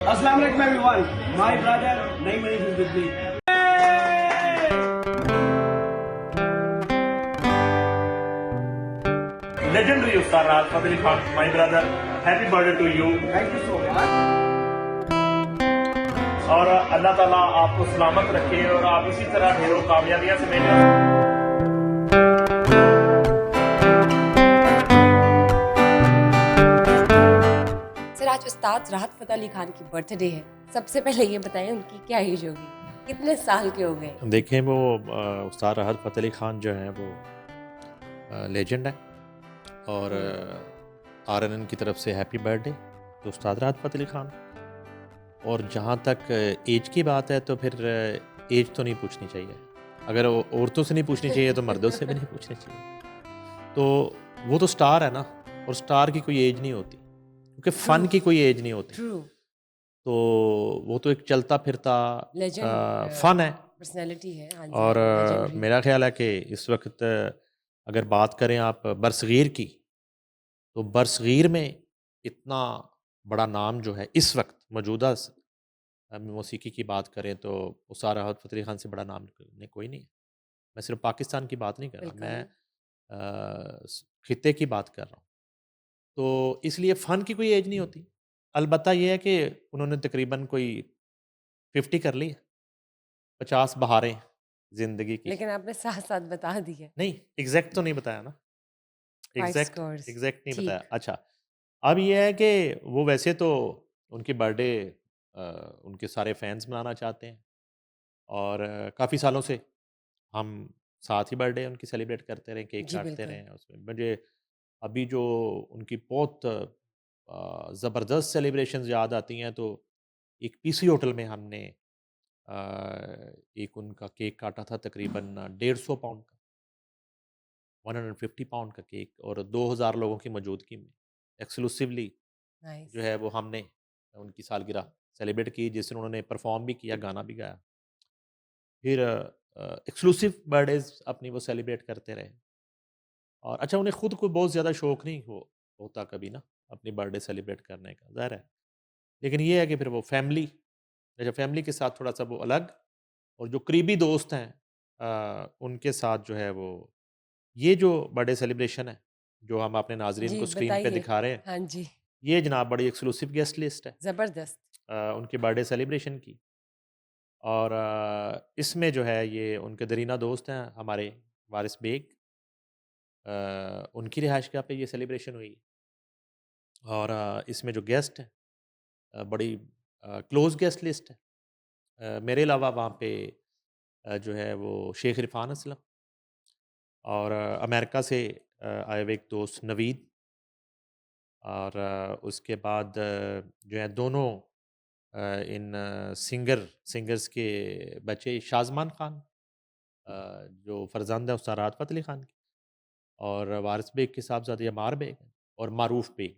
Assalamu alaikum everyone. My brother Naeem Anis is with me. Legendary Ustad Rahat Fateh Ali Khan, my brother, happy birthday to you. Thank you so much. और अल्लाह ताला आपको सलामत रखे और आप इसी तरह ढेरों कामयाबियां समेटें। सर आज उस्ताद राहत फ़तेह अली खान की बर्थडे है। सबसे पहले ये बताएं उनकी क्या एज होगी, कितने साल के हो गए? देखें वो उस्ताद राहत फ़तेह अली ख़ान जो हैं वो लेजेंड है और आरएनएन की तरफ से हैप्पी बर्थडे तो उस्ताद राहत फ़तेह अली ख़ान। और जहाँ तक एज की बात है तो फिर एज तो नहीं पूछनी चाहिए, अगर औरतों से नहीं पूछनी चाहिए तो मर्दों से भी नहीं पूछनी चाहिए। तो वो तो स्टार है ना, और स्टार की कोई एज नहीं होती क्योंकि फ़न की कोई एज नहीं होती। ट्रू, तो वो तो एक चलता फिरता लेजेंड फ़न है। पर्सनैलिटी है। हाँ जी, और लेजेंडरी। मेरा ख्याल है कि इस वक्त अगर बात करें आप बरसग़ीर की, तो बरसग़ीर में इतना बड़ा नाम जो है इस वक्त मौजूदा मौसीकी की बात करें तो उस्ताद राहत फ़तेह अली ख़ान से बड़ा नाम ने कोई नहीं है। मैं सिर्फ पाकिस्तान की बात नहीं कर रहा, मैं ख़ित्ते की बात कर रहा हूँ। तो इसलिए फ़न की कोई एज नहीं होती। अलबत्ता ये है कि उन्होंने तकरीबन कोई 50 कर ली है, 50 बहारें ज़िंदगी की। लेकिन आपने साथ साथ बता दी है। नहीं, एग्ज़ैक्ट तो नहीं बताया ना, 5 एग्ज़ैक्ट स्कोर्स। एग्ज़ैक्ट नहीं बताया। ठीक। अच्छा, अब ये है कि वो वैसे तो उनकी बर्थडे उनके सारे फैन्स मनाना चाहते हैं और काफ़ी सालों से हम साथ ही बर्थडे उनकी सेलिब्रेट करते रहे, केक जी काटते रहे बिल्कुल। हैं। उसमें मुझे अभी जो उनकी बहुत ज़बरदस्त सेलिब्रेशंस याद आती हैं, तो एक पीसी होटल में हमने एक उनका केक काटा था तकरीबन 150 पाउंड का, 150 पाउंड का केक, और 2000 लोगों की मौजूदगी में एक्सक्लूसिवली जो नाइस। है वो हमने उनकी सालगिरह सेलिब्रेट की, जिसमें उन्होंने परफॉर्म भी किया, गाना भी गाया। फिर एक्सक्लूसिव बर्थडेज अपनी वो सेलिब्रेट करते रहे। और अच्छा, उन्हें खुद को बहुत ज़्यादा शौक नहीं होता कभी ना अपनी बर्थडे सेलिब्रेट करने का, ज़ाहिर है। लेकिन ये है कि फिर वो फैमिली, अच्छा फैमिली के साथ थोड़ा सा वो अलग, और जो करीबी दोस्त हैं उनके साथ जो है वो ये जो बर्थडे सेलिब्रेशन है जो हम अपने नाजरीन जी को स्क्रीन पे बताइए। दिखा रहे हैं, हाँ जी, ये जनाब बड़ी एक्सक्लूसिव गेस्ट लिस्ट है ज़बरदस्त। उनके बर्थडे सेलिब्रेशन की। और इसमें जो है ये उनके दरीना दोस्त हैं हमारे वारिस बेग, उनकी रिहाइशगाह पे ये सेलिब्रेशन हुई। और इसमें जो गेस्ट हैं बड़ी क्लोज गेस्ट लिस्ट है। मेरे अलावा वहाँ पे जो है वो शेख इरफान असलम, और अमेरिका से आए हुए एक दोस्त नवीद, और उसके बाद जो है दोनों इन सिंगर्स के बच्चे शाज़मान खान, जो फ़रज़ंद है उस्ताद राहत फ़तेह अली ख़ान की, और वारिस बेग के साहबज़ादे अमार बेग हैं, और मारूफ़ बेग,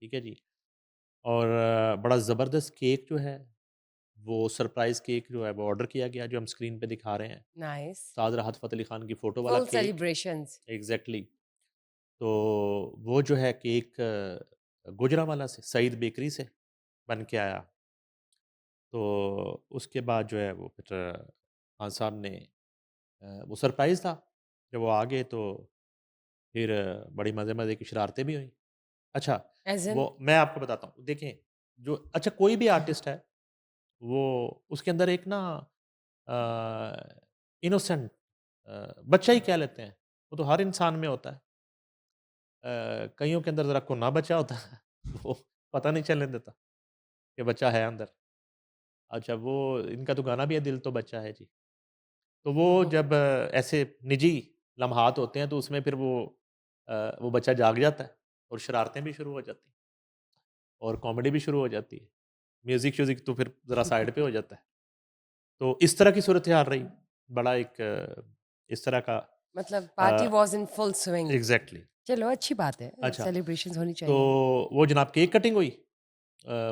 ठीक है जी। और बड़ा ज़बरदस्त केक जो है वो सरप्राइज़ केक जो है वो ऑर्डर किया गया, जो हम स्क्रीन पे दिखा रहे हैं। नाइस। उस्ताद राहत फ़तेह अली ख़ान की फ़ोटो वाला फुल केक, सेलिब्रेशंस। एग्ज़ैक्टली। तो वो जो है केक गुजरांवाला से सईद बेकरी से बन के आया। तो उसके बाद जो है वो फिर खान साहब ने वो सरप्राइज़ था, जब वो आ गए तो फिर बड़ी मज़े-मज़े की शरारतें भी हुईं। अच्छा, एज़ इन? वो मैं आपको बताता हूँ, देखें जो अच्छा कोई भी आर्टिस्ट है, वो उसके अंदर एक ना इनोसेंट बच्चा ही कह लेते हैं, वो तो हर इंसान में होता है। कइयों के अंदर ज़रा कुन्ना बच्चा होता है, वो पता नहीं चलने देता कि बच्चा है अंदर। अच्छा, वो इनका तो गाना भी है, दिल तो बच्चा है जी। तो वो जब ऐसे निजी लम्हात होते हैं तो उसमें फिर वो बच्चा जाग जाता है और शरारतें भी शुरू हो जाती हैं और कॉमेडी भी शुरू हो जाती है। म्यूज़िक श्यूज़िक तो फिर ज़रा साइड पे हो जाता है। तो इस तरह की सूरत-हाल रही। बड़ा एक इस तरह का मतलब party was in full swing. Exactly. चलो अच्छी बात है, अच्छा, सेलिब्रेशंस होनी तो चाहिए। वो जनाब केक कटिंग हुई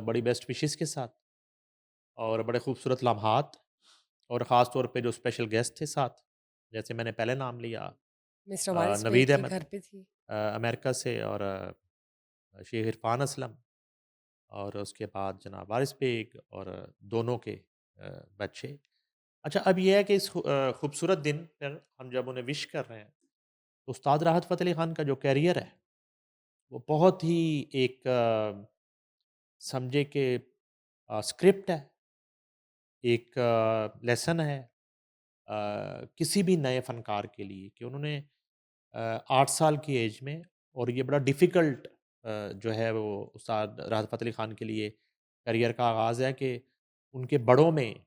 बड़ी बेस्ट विशेज़ के साथ, और बड़े खूबसूरत लम्हात, और ख़ास तौर पे जो स्पेशल गेस्ट थे साथ, जैसे मैंने पहले नाम लिया मिस्टर वारिस बेग नवीद के अहमद घर पे थी। अमेरिका से, और शेख इरफान असलम, और उसके बाद जनाब वारिस बेग और दोनों के बच्चे। अच्छा, अब ये है कि इस खूबसूरत दिन पर हम जब उन्हें विश कर रहे हैं, तो उस्ताद राहत फ़तेह अली ख़ान का जो करियर है, वो बहुत ही एक समझे कि स्क्रिप्ट है, एक लेसन है किसी भी नए फ़नकार के लिए कि उन्होंने 8 साल की एज में, और ये बड़ा डिफ़िकल्ट जो है वो उस्ताद राहत फ़तेह अली ख़ान के लिए करियर का आगाज़ है कि उनके बड़ों में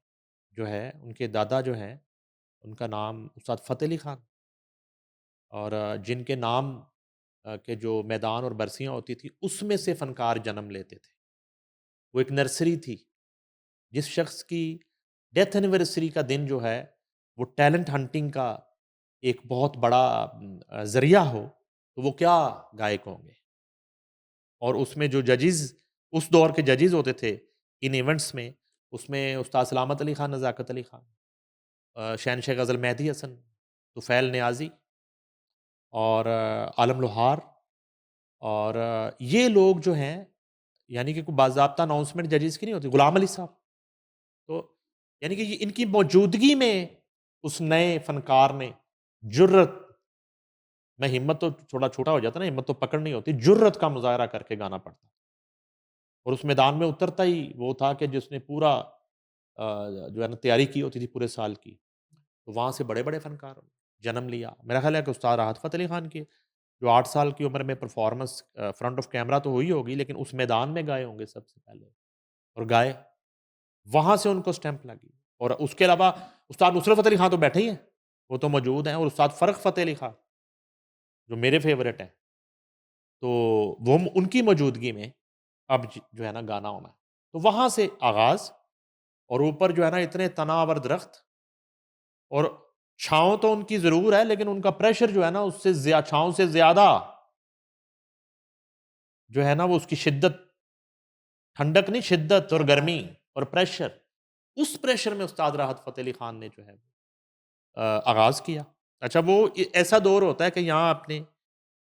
जो है, उनके दादा जो हैं, उनका नाम उस्ताद फ़तेह अली ख़ान, और जिनके नाम के जो मैदान और बरसियाँ होती थी, उसमें से फ़नकार जन्म लेते थे। वो एक नर्सरी थी। जिस शख्स की डेथ एनिवर्सरी का दिन जो है, वो टैलेंट हंटिंग का एक बहुत बड़ा ज़रिया हो, तो वो क्या गायक होंगे। और उसमें जो जजेस, उस दौर के जजेस होते थे इन इवेंट्स में, उसमें उस्ताद सलामत अली ख़ान, नज़ाकत अली ख़ान, शहनशाह ग़ज़ल मेहदी हसन, तुफ़ैल नियाज़ी और आलम लोहार, और ये लोग जो हैं, यानी कि कोई बाज़ाब्ता अनाउंसमेंट जजेस की नहीं होती, ग़ुलाम अली साहब। तो यानी कि ये इनकी मौजूदगी में उस नए फ़नकार ने जुर्रत, मैं हिम्मत तो थोड़ा छोटा हो जाता ना, हिम्मत तो पकड़ नहीं होती, जुर्रत का मुज़ाहरा करके गाना पड़ता। और उस मैदान में उतरता ही वो था कि जिसने पूरा जो है ना तैयारी की होती थी पूरे साल की, तो वहाँ से बड़े-बड़े फ़नकार जन्म लिया। मेरा ख़्याल है कि उस्ताद राहत फ़तेह अली ख़ान की जो 8 साल की उम्र में परफ़ॉर्मेंस फ्रंट ऑफ कैमरा तो हुई होगी, लेकिन उस मैदान में गाए होंगे सबसे पहले, और गाए। वहाँ से उनको स्टैम्प लगी। और उसके अलावा उस्ताद नुसरत फ़तेह अली ख़ान तो बैठे ही हैं, वो तो मौजूद हैं, और उस्ताद फ़र्क फ़तेह अली ख़ान, जो मेरे फ़ेवरेट हैं, तो वो उनकी मौजूदगी में अब जो है ना गाना होना है। तो वहाँ से आगाज़, और ऊपर जो है ना इतने तनावर दरख्त, और छाँव तो उनकी ज़रूर है, लेकिन उनका प्रेशर जो है ना उससे छाँव से ज़्यादा जो है ना वो उसकी शिद्दत, ठंडक नहीं, शिद्दत और क्या बात गर्मी है! और प्रेशर। उस प्रेशर में उस्ताद राहत फ़तेह अली ख़ान ने जो है आगाज़ किया। अच्छा, वो ऐसा दौर होता है कि यहाँ आपने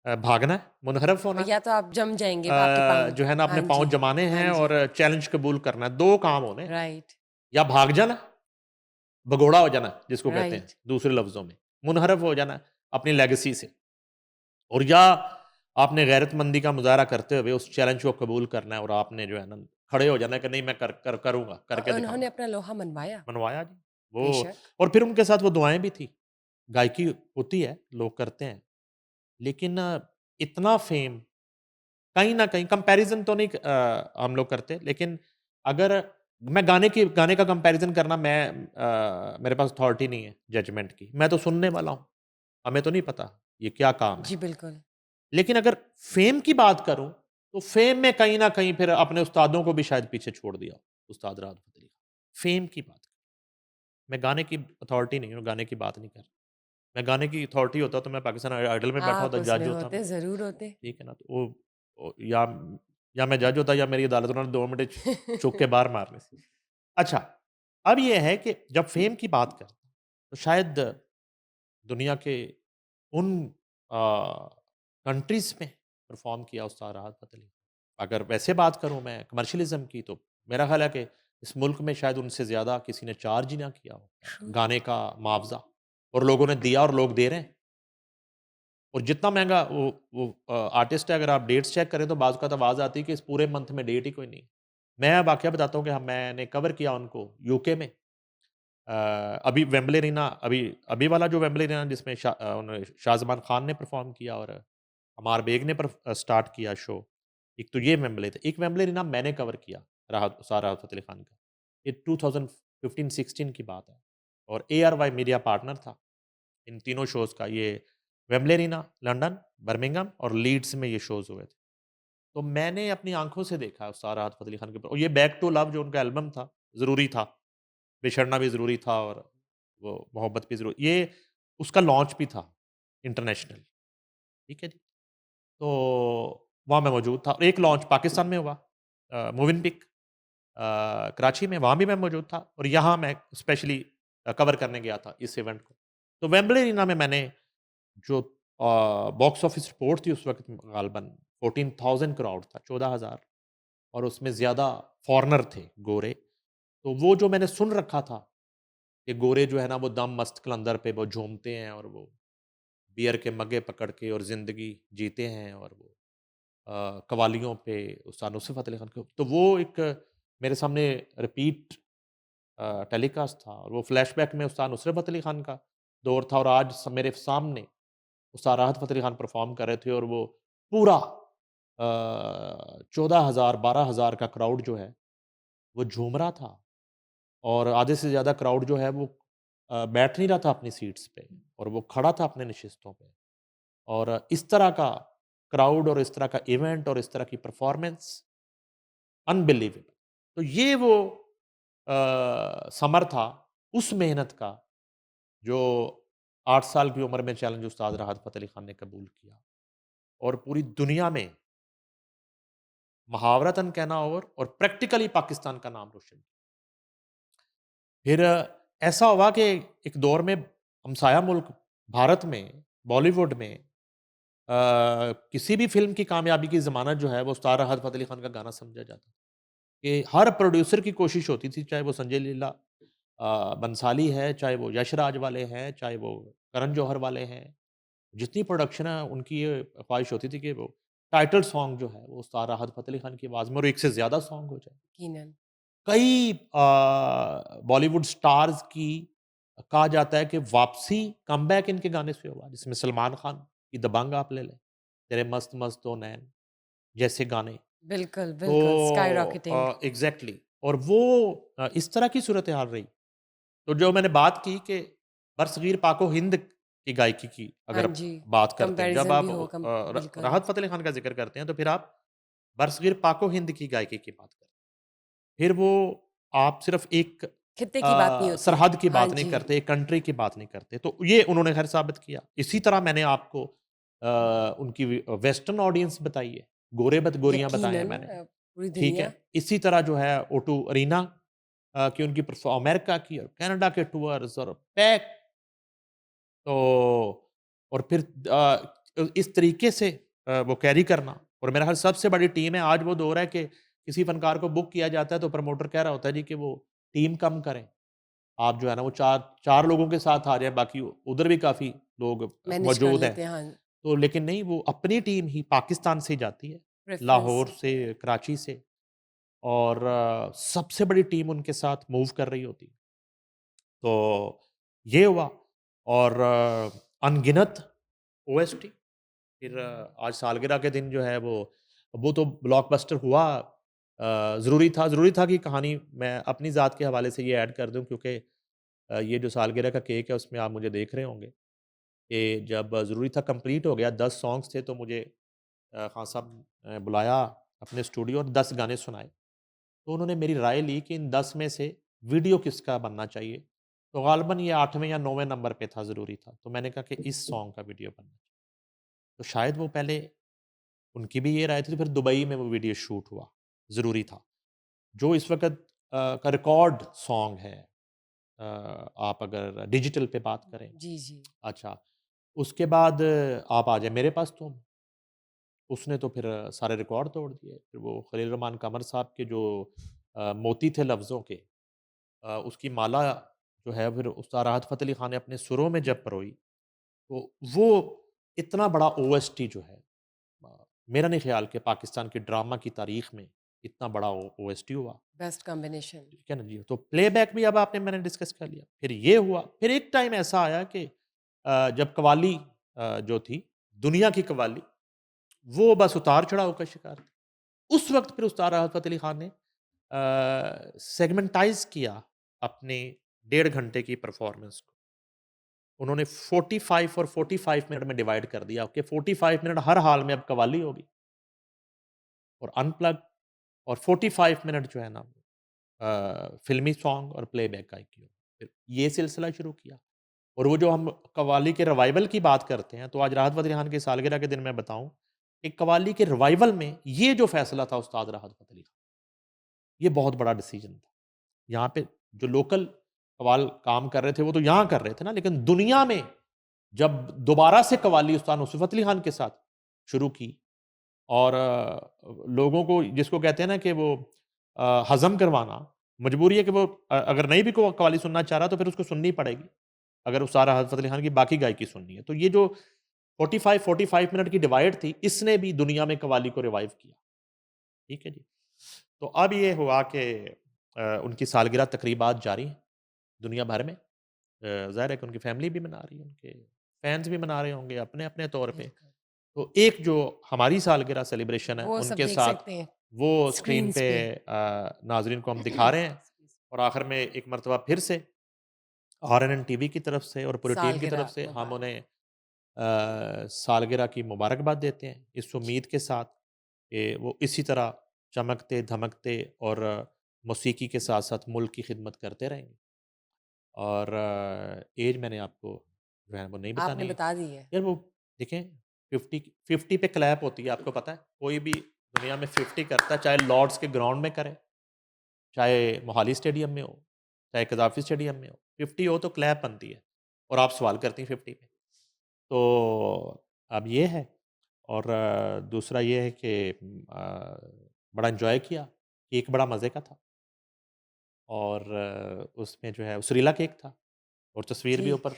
भागना है, मुनहरफ होना हाँ, है, या तो आप जम जाएँगे आपके पाँव। जो है ना हाँ अपने पाँव जी, जमाने हाँ हैं जी, और चैलेंज कबूल करना है। 2 काम होने हैं, राइट, या भाग जाना, भगोड़ा हो जाना जिसको कहते हैं राइट। दूसरे लफ्ज़ों में, मुनहरफ हो जाना अपनी लेगेसी से, और या आपने गैरतमंदी का मुज़ाहरा करते हुए उस चैलेंज को कबूल करना है, और आपने जो है ना खड़े हो जाना है कि नहीं, मैं करूँगा, करके और उन्होंने दिखाऊँगा। अपना लोहा मनवाया, मनवाया जी, वो। बेशक। और फिर उनके साथ वो दुआएँ भी थी। गायकी होती है, लोग करते हैं, लेकिन इतना फ़ेम कहीं न कहीं कंपैरिज़न तो नहीं हम लोग करते, लेकिन अगर मैं गाने का कंपैरिज़न करना, मेरे पास अथॉरिटी नहीं है जजमेंट की। मैं तो सुनने वाला हूँ, हमें तो नहीं पता ये क्या काम है। जी, बिल्कुल। लेकिन अगर फ़ेम की बात करूँ, तो फ़ेम में कहीं न कहीं फिर अपने उस्तादों को भी शायद पीछे छोड़ दिया, उस्ताद राहत फ़तेह अली खान। फ़ेम की बात, मैं गाने की अथॉरिटी नहीं हूँ, गाने की बात नहीं कर रहा। मैं गाने की अथॉरिटी होता तो मैं पाकिस्तान आइडल में बैठा आप होता, जज उसमें होता मैं, होते, ज़रूर होते। ठीक है ना? तो या मैं जज होता, या मेरी अदालत उन्होंने 2 मिनट चूक के बाहर मारने से। अच्छा, अब ये है कि जब फ़ेम की बात करते हैं, तो शायद दुनिया के उन कंट्रीज़ में परफ़ॉर्म किया उस्ताद राहत फ़तेह अली। अगर वैसे बात करूँ मैं कमर्शियलिज़्म की, तो मेरा ख़्याल है कि इस मुल्क में शायद उनसे ज़्यादा किसी ने चार्ज ही ना किया हो, ट्रू, गाने का मुआवज़ा, और लोगों ने दिया और लोग दे रहे हैं। और जितना महँगा आर्टिस्ट है, अगर आप डेट्स चेक करें तो बाज़ औक़ात आवाज़ आती है कि इस पूरे मंथ में डेट ही कोई नहीं। मैं वाक़या बताता हूँ कि मैंने कवर किया उनको यूके में। अभी वेम्बली अरीना, अभी अभी वाला जो वेम्बली अरीना जिसमें शाहज़मान खान ने परफ़ॉर्म किया और अमार बेग ने स्टार्ट किया शो। एक तो ये वेम्बली था। एक वेम्बली अरीना मैंने कवर किया, राहत फ़तेह अली खान का। ये 2015-16 की बात है, और ARY मीडिया पार्टनर था इन तीनों शोज़ का। ये वेम्बली अरीना, लंदन, बर्मिंघम और लीड्स में ये शोज़ हुए थे। तो मैंने अपनी आँखों से देखा उस्ताद राहत फ़तेह अली खान के ऊपर, और ये बैक टू लव जो उनका एल्बम था, ज़रूरी था। बिछड़ना भी ज़रूरी था, और वो मोहब्बत भी ज़रूरी, ये उसका लॉन्च भी था इंटरनेशनल, ठीक है जी। तो वहाँ मैं मौजूद था, और एक लॉन्च पाकिस्तान में हुआ मोविन पिक कराची में, वहाँ भी मैं मौजूद था, और यहाँ मैं स्पेशली कवर करने गया था इस इवेंट को। तो वेम्बली अरीना में मैंने जो बॉक्स ऑफिस रिपोर्ट थी उस वक़्त, ग़ालिबन 14,000 क्राउड था, 14,000, और उसमें ज़्यादा फॉरेनर थे गोरे। तो वो जो मैंने सुन रखा था कि गोरे जो है ना वो दम मस्त कलंदर पे वो झूमते हैं और वो बियर के मग्गे पकड़ के और ज़िंदगी जीते हैं, और वो कव्वालियों पे उस्ताद नुसरत फ़तेह अली खान के, तो वो एक मेरे सामने रिपीट टेलीकास्ट था, और वो फ्लैशबैक में उस्ताद नुसरत फ़तेह अली खान का दौर था, और आज मेरे सामने उस्ताद राहत फ़तेह अली खान परफॉर्म कर रहे थे, और वो पूरा 14,000 12,000 का क्राउड जो है वो झूम रहा था, और आधे से ज़्यादा क्राउड जो है वो बैठ नहीं रहा था अपनी सीट्स पे, और वो खड़ा था अपने नशिस्तों पे। और इस तरह का क्राउड और इस तरह का इवेंट और इस तरह की परफॉर्मेंस अनबिलीवेबल। तो ये वो समर था उस मेहनत का जो 8 साल की उम्र में चैलेंज उस्ताद राहत फ़तेह अली खान ने कबूल किया, और पूरी दुनिया में मुहावरतन कहना और प्रैक्टिकली पाकिस्तान का नाम रोशन किया। फिर ऐसा हुआ कि एक दौर में हमसाया मुल्क भारत में, बॉलीवुड में किसी भी फ़िल्म की कामयाबी की ज़मानत जो है वो उस्ताद राहत फ़तेह अली खान का गाना समझा जाता था। कि हर प्रोड्यूसर की कोशिश होती थी, चाहे वो संजय लीला बंसाली है, चाहे वो यश राज वाले हैं, चाहे वो करण जौहर वाले हैं, जितनी प्रोडक्शन है उनकी ये ख्वाहिश होती थी कि वो टाइटल सॉन्ग जो है वो उस्ताद राहत फ़तेह अली खान की आवाज़ में और एक से ज़्यादा सॉन्ग हो जाए। यकीनन। कई बॉलीवुड स्टार्स की कहा जाता है कि वापसी कमबैक इनके गाने से हुआ, जिसमें सलमान खान की दबंग आप ले लें, तेरे मस्त मस्त दो नैन जैसे गाने। बिल्कुल, तो बिल्कुल, स्काई रॉकेटिंग। एग्ज़ैक्टली, और वो इस तरह की सूरत हाल रही। तो जो मैंने बात की कि बरसगीर पाको हिंद की गायकी की हाँ अगर जी, बात करते हैं, जब कंपैरिज़न आप भी हो कम बिल्कुल। राहत फ़तेह अली खान का ज़िक्र करते हैं, तो फिर आप बरसगीर पाको हिंद की गायकी की बात करें। फिर वो आप सिर्फ़ एक खित्ते की बात नहीं होती। सरहद की हाँ बात नहीं जी, करते, एक कंट्री की बात नहीं करते। तो ये उन्होंने ख़ैर साबित किया। इसी तरह मैंने आपको उनकी वेस्टर्न ऑडियंस बताई है, गोरियाँ बताए हैं यकीनन मैंने। पूरी ठीक दुनिया। है। इसी तरह जो है O2 अरीना की उनकी अमेरिका की और कनाडा के टूर्स और पैक, तो और फिर इस तरीके से वो कैरी करना, और मेरा ख़्याल सबसे बड़ी टीम है। आज वो दौर है कि किसी फ़नकार को बुक किया जाता है तो प्रमोटर कह रहा होता है जी कि वो टीम कम करें। आप जो है ना वो 4 लोगों के साथ आ जाएँ, बाकी उधर भी काफ़ी लोग मैनेज कर मौजूद हैं। लेते हैं, हाँ, तो लेकिन नहीं, वो अपनी टीम ही पाकिस्तान से ही जाती है, प्रेफ़रेंस। लाहौर से, कराची से, और सबसे बड़ी टीम उनके साथ मूव कर रही होती है। तो ये हुआ, और अनगिनत ओएसटी, फिर आज सालगिरह के दिन जो है वो तो ब्लॉकबस्टर हुआ। ज़रूरी था कि कहानी मैं अपनी ज़ात के हवाले से ये ऐड कर दूँ, क्योंकि ये जो सालगिरह का केक है उसमें आप मुझे देख रहे होंगे कि जब ज़रूरी था कंप्लीट हो गया, 10 सॉन्ग्स थे, तो मुझे खान साहब बुलाया अपने स्टूडियो और 10 गाने सुनाए। तो उन्होंने मेरी राय ली कि इन 10 में से वीडियो किसका बनना चाहिए। तो ग़ालिबन ये 8वें या 9वें नंबर पे था, ज़रूरी था। तो मैंने कहा कि इस सॉन्ग का वीडियो बनना चाहिए। तो शायद वो पहले उनकी भी ये राय थी, तो फिर दुबई में वो वीडियो शूट हुआ, ज़रूरी था। जो इस वक़्त का रिकॉर्ड सॉन्ग है, आप अगर डिजिटल पे बात करें। जी, जी। अच्छा, उसके बाद आप आ जाएँ मेरे पास तुम, उसने तो फिर सारे रिकॉर्ड तोड़ दिए। फिर वो खलील रहमान कमर साहब के जो मोती थे लफ्ज़ों के, उसकी माला जो है फिर उस्ताद राहत फ़तेह अली खान ने अपने सुरों में जब परोई, तो वो इतना बड़ा ओएसटी जो है, मेरा नहीं ख़्याल कि पाकिस्तान की ड्रामा की तारीख़ में इतना बड़ा ओ ओएसटी हुआ। Best combination. ठीक है ना जी? तो प्लेबैक भी अब आपने मैंने डिस्कस कर लिया। फिर ये हुआ, फिर एक टाइम ऐसा आया कि जब कव्वाली जो थी, दुनिया की कव्वाली, वो बस उतार-चढ़ाव का शिकार थी। उस वक़्त फिर उस्ताद राहत फ़तेह अली खान ने सेगमेंटाइज़ किया अपने 1.5 घंटे की परफ़ॉर्मेंस को। उन्होंने 45 और 45 मिनट में डिवाइड कर दिया कि 45 मिनट हर हाल में अब कव्वाली होगी और अनप्लग, और 45 मिनट जो है ना फ़िल्मी सॉन्ग और प्लेबैक गायकी होगी। फिर ये सिलसिला शुरू किया, और वो जो हम कव्वाली के रिवाइवल की बात करते हैं, तो आज राहत फ़तेह अली खान की सालगिरह के दिन मैं बताऊँ कि कव्वाली के रिवाइवल में ये जो फ़ैसला था उस्ताद राहत फ़तेह अली खान, ये बहुत बड़ा डिसीज़न था। यहाँ पे जो लोकल कव्वाल काम कर रहे थे, वो तो यहाँ कर रहे थे ना, लेकिन दुनिया में जब दोबारा से कव्वाली उस्ताद नुसरत फ़तेह अली खान के साथ शुरू की, और लोगों को जिसको कहते हैं ना कि वो हज़म करवाना, मजबूरी है कि वो अगर नहीं भी को कव्वाली सुनना चाह रहा तो फिर उसको सुननी पड़ेगी, अगर उस सारा हज़रत फ़तेह अली खान की बाकी गायकी सुननी है। तो ये जो 45 मिनट की डिवाइड थी, इसने भी दुनिया में कव्वाली को रिवाइव किया। ठीक है जी। तो अब ये हुआ कि उनकी सालगिरह तकरीबात जारी हैं दुनिया भर में। ज़ाहिर है कि उनकी फैमिली भी मना रही है, उनके फैन्स भी मना रहे होंगे अपने-अपने तौर पे। बिल्कुल। तो एक जो हमारी सालगिरह सेलिब्रेशन है वो सब उनके देख साथ सकते हैं वो स्क्रीन स्क्रीन्स पे पे। नाज़रीन को हम दिखा रहे हैं और आखिर में एक मर्तबा फिर से आरएनएन टीवी की तरफ से और पूरी टीम की तरफ सालगिरह से हम मुबारक। उन्हें सालगिरह की मुबारकबाद देते हैं इस उम्मीद के साथ कि वो इसी तरह चमकते धमकते और मौसीकी के साथ साथ मुल्क की खिदमत करते रहेंगे। और एज मैंने आपको जो है वो नहीं आपने बतानी है। बता दी है। यार वो देखें 50 पे क्लैप होती है, आपको पता है? कोई भी दुनिया में 50 करता है, चाहे लॉर्ड्स के ग्राउंड में करे, चाहे मोहाली स्टेडियम में हो, चाहे कज़ाफ़ी स्टेडियम में हो, 50 हो तो क्लैप बनती है और आप सवाल करती हैं 50 पे। तो अब ये है और दूसरा ये है कि बड़ा एन्जॉय किया, केक बड़ा मज़े का था और उसमें जो है वो सुरीला केक था और तस्वीर भी जी। ऊपर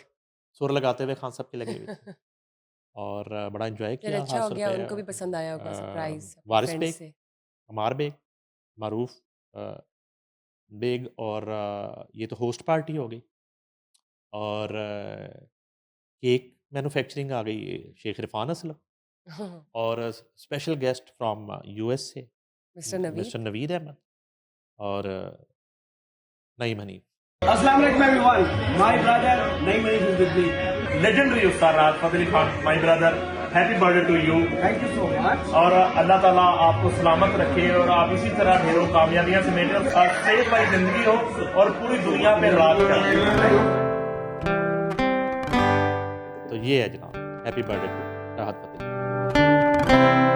सुर लगाते हुए खान साहब की लगी हुई थी और बड़ा एन्जॉय चल किया अच्छा हो ख़ास तौर गया, पे उनको भी पसंद आया होगा सरप्राइज़ अपने वारिस फ्रेंड्स बेग, से। अमार बेग, मारूफ बेग और ये तो होस्ट पार्टी हो गई और केक मैन्युफैक्चरिंग आ गई शेख इरफान असलम और special guest from USA mister Naveed. Mister Naveed Ahmed और Naeem Hanif. Assalamu alaikum everyone. My brother Naeem Hanif is with me. Legendary Ustad Rahat Fateh Ali Khan, my brother, happy birthday to you. Thank you so much. और अल्लाह ताला आपको सलामत रखे और आप इसी तरह ढेरों कामयाबियां समेटे और सेहत वाली जिंदगी हो और पूरी दुनिया पे राज करें। तो ये है जनाब, हैप्पी बर्थडे टू राहत फ़तेह।